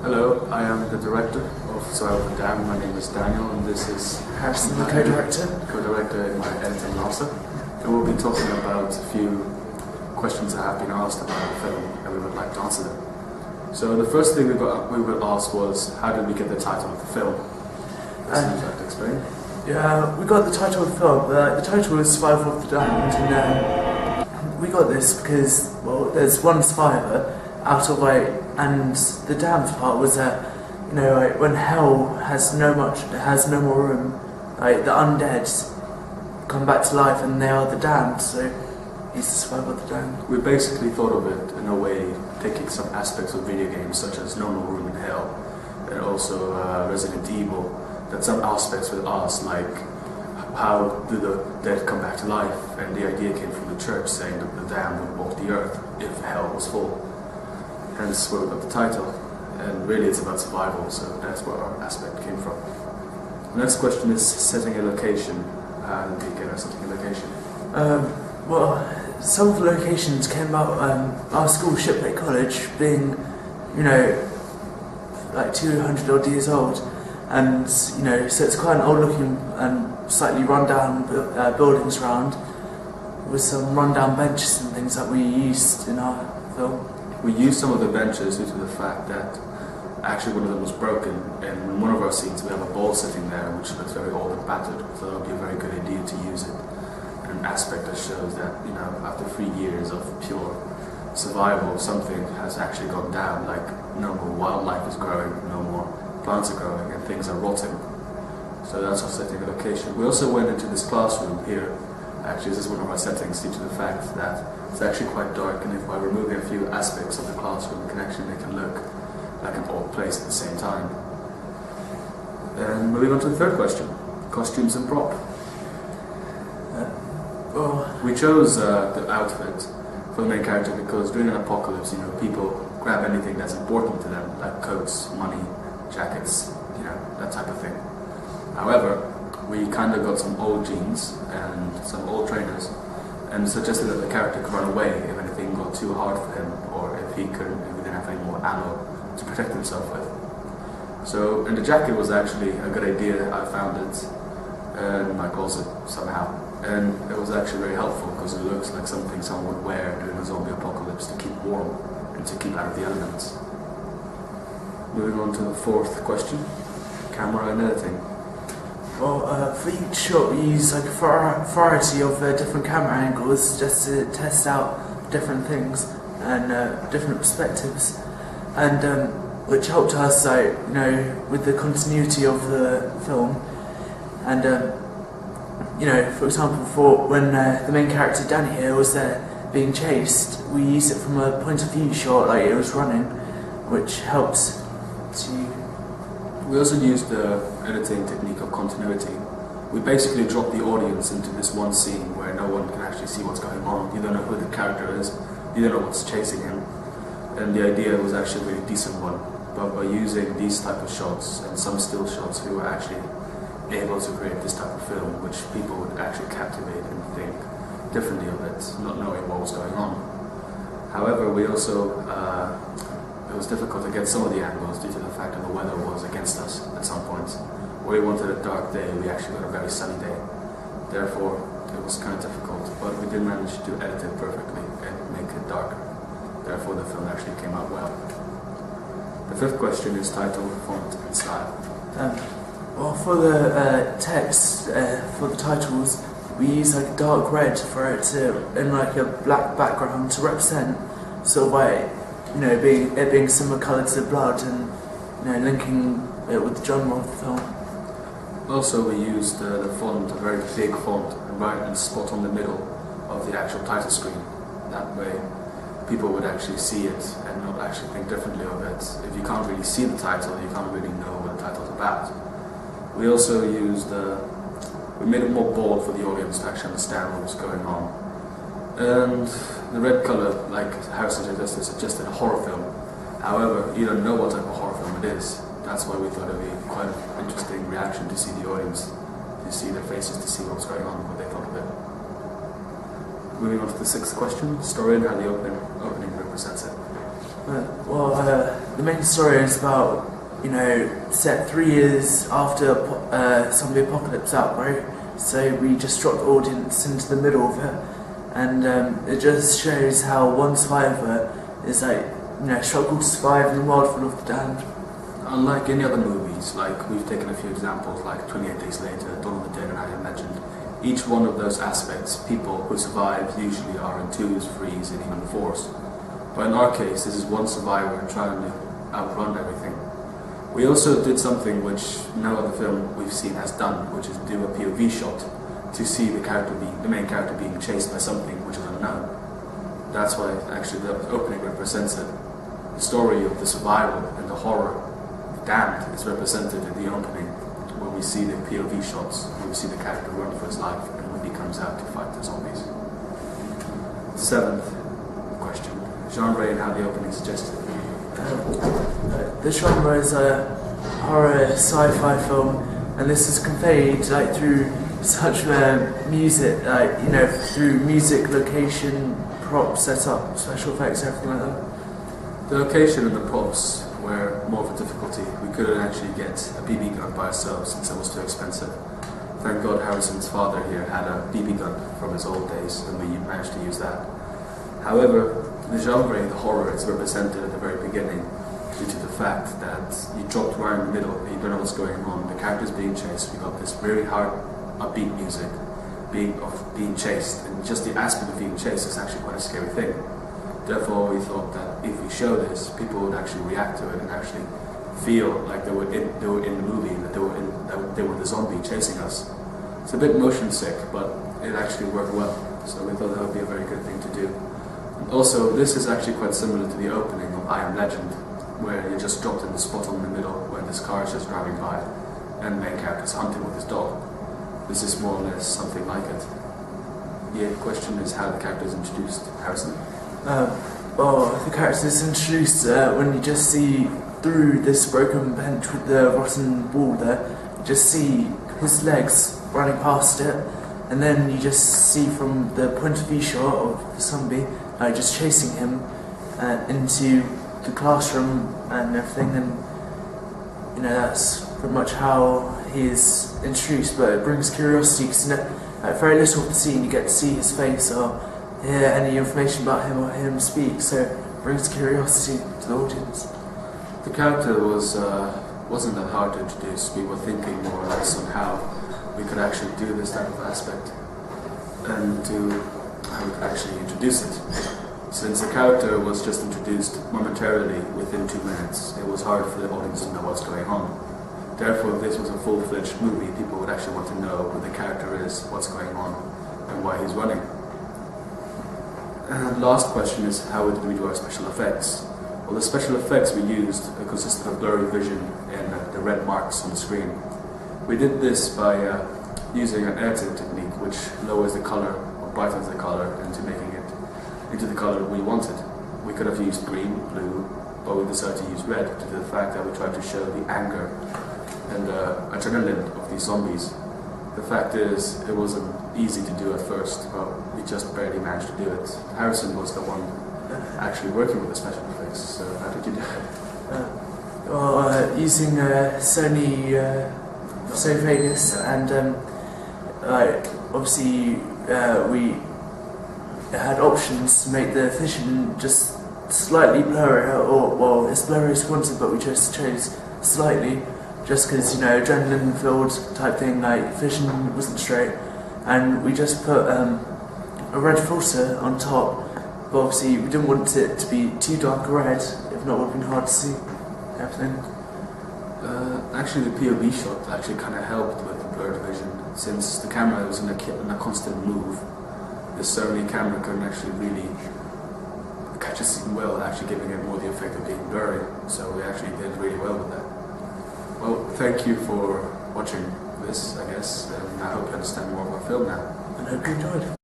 Hello, I am the director of Survival of the Damned. My name is Daniel, and this is Harrison, the co-director. Co-director in my editing master. And we'll be talking about a few questions that have been asked about the film, and we would like to answer them. So the first thing we were asked was, how did we get the title of the film? Would you like to explain? Yeah, we got the title of the film. The title is Survival of the Damned, and we got this because, well, there's one survivor out of and the damned part was when hell has no more room, the undead come back to life and they are the damned, so he's the survivor of the damned. We basically thought of it in a way, taking some aspects of video games such as No More Room in Hell, and also Resident Evil, that some aspects with us, like how do the dead come back to life, and the idea came from the church saying that the damned would walk the earth if hell was full. Hence where we got the title, and really it's about survival, so that's where our aspect came from. The next question is setting a location. How did we get our setting a location? Well, some of the locations came about our school, Shipley College, being, like 200 odd years old, and so it's quite an old looking and slightly run down buildings around, with some run down benches and things that we used in our film. We used some of the benches due to the fact that actually one of them was broken, and in one of our scenes we have a ball sitting there which looks very old and battered, so that would be a very good idea to use it. And an aspect that shows that, after 3 years of pure survival, something has actually gone down, like no more wildlife is growing, no more plants are growing, and things are rotting. So that's our setting a location. We also went into this classroom here. Actually, this is one of our settings due to the fact that it's actually quite dark, and if by removing a few aspects of the classroom, we can actually make it look like an old place at the same time. And moving on to the third question, costumes and prop. We chose the outfit for the main character because during an apocalypse, people grab anything that's important to them, like coats, money, jackets, that type of thing. However, we kind of got some old jeans and some old trainers, and suggested that the character could run away if anything got too hard for him, or if he didn't have any more ammo to protect himself with. So, and the jacket was actually a good idea. I found it in my closet somehow, and it was actually very helpful because it looks like something someone would wear during a zombie apocalypse to keep warm and to keep out of the elements. Moving on to the fourth question, camera and editing. Well, for each shot we use a variety of different camera angles just to test out different things and different perspectives, and which helped us, with the continuity of the film. And for example, for when the main character Danny here was there being chased, we used it from a point of view shot, like it was running, which helps to. We also used the editing technique of continuity. We basically dropped the audience into this one scene where no one can actually see what's going on. You don't know who the character is, you don't know what's chasing him. And the idea was actually a really decent one. But by using these type of shots and some still shots, we were actually able to create this type of film which people would actually captivate and think differently of it, not knowing what was going on. However, we also it was difficult to get some of the angles due to the fact that the weather was against us at some points. Where we wanted a dark day, we actually got a very sunny day. Therefore, it was kind of difficult, but we did manage to edit it perfectly and make it darker. Therefore, the film actually came out well. The fifth question is title, font, and style. Well, for the text, for the titles, we use like a dark red for it in like a black background to represent sort of being similar colour to the blood, and linking it with the genre of the film. Also, we used the font, a very big font, right in spot on the middle of the actual title screen. That way, people would actually see it and not actually think differently of it. If you can't really see the title, you can't really know what the title's about. We also used we made it more bold for the audience to actually understand what was going on. And the red colour, like Harrison suggested a horror film. However, you don't know what type of horror film it is. That's why we thought it would be quite an interesting reaction to see the audience, to see their faces, to see what's going on, what they thought of it. Moving on to the sixth question, story and how the opening represents it. Well, the main story is about, set 3 years after zombie apocalypse outbreak. So we just dropped the audience into the middle of it, and it just shows how one survivor is struggle to survive in the world full of the damned. Unlike any other movies, like we've taken a few examples, like 28 Days Later, Dawn of the Dead, and I Am Legend, each one of those aspects, people who survive usually are in 2s, 3s, and even 4s. But in our case, this is one survivor trying to outrun everything. We also did something which no other film we've seen has done, which is do a POV shot to see the main character being chased by something which is unknown. That's why actually the opening represents it. The story of the survival and the horror, the damned, is represented in the opening, when we see the POV shots, when we see the character run for his life, and when he comes out to fight the zombies. 7th question: genre and how the opening suggested. The genre is a horror sci-fi film, and this is conveyed through such music, through music, location, props, setup, special effects, everything like that. The location and the props were more of a difficulty. We couldn't actually get a BB gun by ourselves since it was too expensive. Thank God Harrison's father here had a BB gun from his old days, and we managed to use that. However, the genre, the horror, is represented at the very beginning due to the fact that you dropped right in the middle and you don't know what's going on. The character's being chased. We got this very hard, upbeat music of being chased, and just the aspect of being chased is actually quite a scary thing. Therefore, we thought that if we show this, people would actually react to it and actually feel like they were in the movie, that they were the zombie chasing us. It's a bit motion sick, but it actually worked well. So we thought that would be a very good thing to do. Also, this is actually quite similar to the opening of I Am Legend, where you're just dropped in the spot on the middle where this car is just driving by and the main character is hunting with his dog. This is more or less something like it. The question is how the character is introduced. Harrison? The character is introduced when you just see through this broken bench with the rotten wall there, you just see his legs running past it, and then you just see from the point of view shot of the zombie just chasing him into the classroom and everything, and that's pretty much how he is introduced. But it brings curiosity because very little of the scene you get to see his face or hear any information about him or hear him speak, so it brings curiosity to the audience. The character wasn't that hard to introduce. We were thinking more or less on how we could actually do this type of aspect and how we could actually introduce it. Since the character was just introduced momentarily within 2 minutes, it was hard for the audience to know what's going on. Therefore, if this was a full-fledged movie, people would actually want to know who the character is, what's going on, and why he's running. And the last question is, how did we do our special effects? Well, the special effects we used consisted of blurry vision and the red marks on the screen. We did this by using an editing technique which lowers the color or brightens the color into making it into the color we wanted. We could have used green, blue, but we decided to use red due to the fact that we tried to show the anger and adrenaline of these zombies. The fact is, it wasn't easy to do at first, but we just barely managed to do it. Harrison was the one actually working with the special effects, so how did you do it? Using Sony Vegas, and obviously we had options to make the vision just slightly blurry, or as blurry as we wanted, but we just chose slightly, just because, adrenaline filled type thing, vision wasn't straight, and we just put a red filter on top, but obviously we didn't want it to be too dark red, if not it would have been hard to see everything. Actually, the POV shot actually kind of helped with the blurred vision, since the camera was in a constant move. The Sony camera couldn't actually really catch a scene well, actually giving it more the effect of being blurry, so we actually did really well with that. Well, thank you for watching this, I guess, and I hope you understand more of our film now. And I hope you enjoyed.